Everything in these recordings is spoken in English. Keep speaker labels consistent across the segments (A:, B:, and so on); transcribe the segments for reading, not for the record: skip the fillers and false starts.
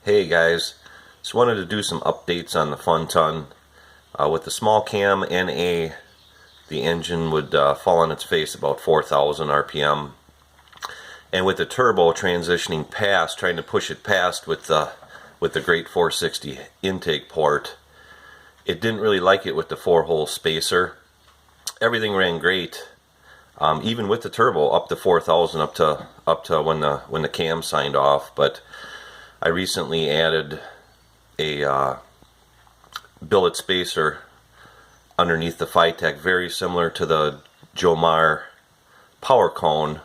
A: Hey guys, just wanted to do some updates on the Fun Ton. With the small cam NA, the engine would fall on its face about 4,000 RPM, and with the turbo transitioning past, trying to push it past with the great 460 intake port, it didn't really like it with the 4-hole spacer. Everything ran great, even with the turbo up to 4,000, up to when the cam signed off. But I recently added a billet spacer underneath the Phytech, very similar to the Jomar power cone,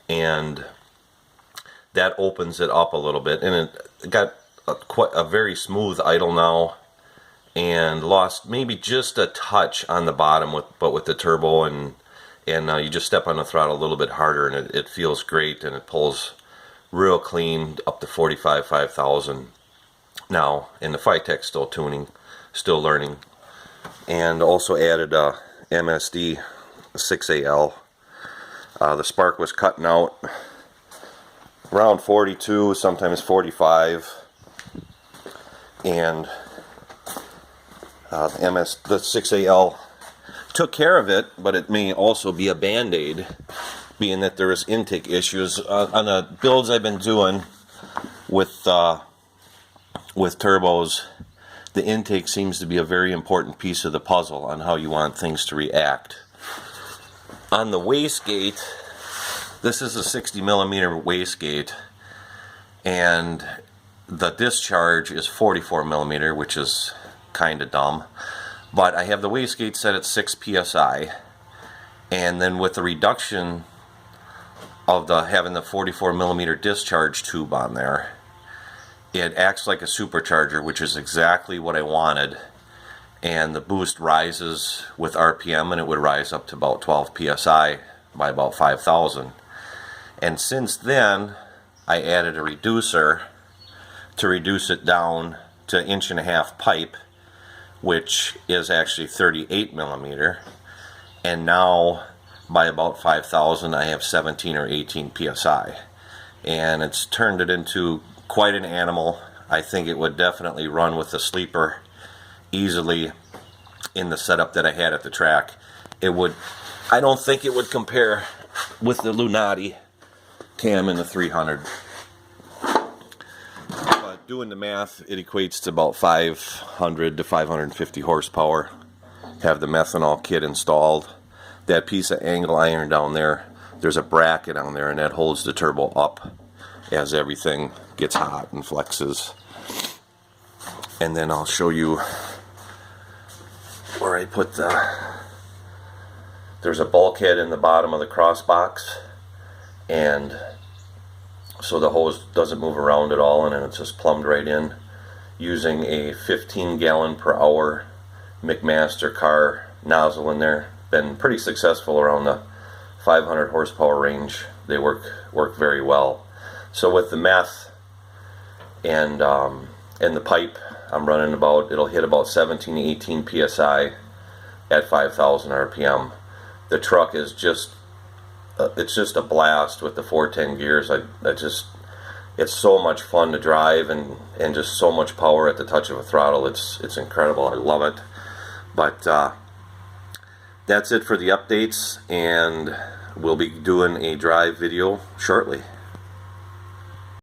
A: and that opens it up a little bit, and it got quite a very smooth idle now, and lost maybe just a touch on the bottom with the turbo, and you just step on the throttle a little bit harder, and it feels great, and it pulls real clean up to 5,000 now. And the Phytech still tuning, still learning. And also added a MSD 6AL. The spark was cutting out around 42, sometimes 45, and the 6AL took care of it, but it may also be a band-aid, being that there is intake issues. On the builds I've been doing with turbos, the intake seems to be a very important piece of the puzzle on how you want things to react. On the wastegate, this is a 60mm wastegate, and the discharge is 44mm, which is kind of dumb. But I have the wastegate set at 6 psi, and then with the reduction of having the 44mm discharge tube on there, it acts like a supercharger, which is exactly what I wanted. And the boost rises with RPM, and it would rise up to about 12 psi by about 5,000. And since then, I added a reducer to reduce it down to 1.5" pipe, which is actually 38mm. And now, by about 5,000, I have 17 or 18 psi. And it's turned it into quite an animal. I think it would definitely run with the sleeper easily in the setup that I had at the track. I don't think it would compare with the Lunati cam in the 300. But doing the math, it equates to about 500 to 550 horsepower. Have the methanol kit installed. That piece of angle iron down there, there's a bracket on there, and that holds the turbo up as everything gets hot and flexes. And then I'll show you where I put there's a bulkhead in the bottom of the cross box, and so the hose doesn't move around at all, and then it's just plumbed right in using a 15-gallon-per-hour McMaster car nozzle in there. Been pretty successful around the 500 horsepower range. They work very well. So with the meth and the pipe, I'm running it'll hit about 17 to 18 psi at 5,000 RPM. The truck is it's just a blast with the 410 gears. It's so much fun to drive, and just so much power at the touch of a throttle. It's incredible. I love it. But that's it for the updates, and we'll be doing a drive video shortly.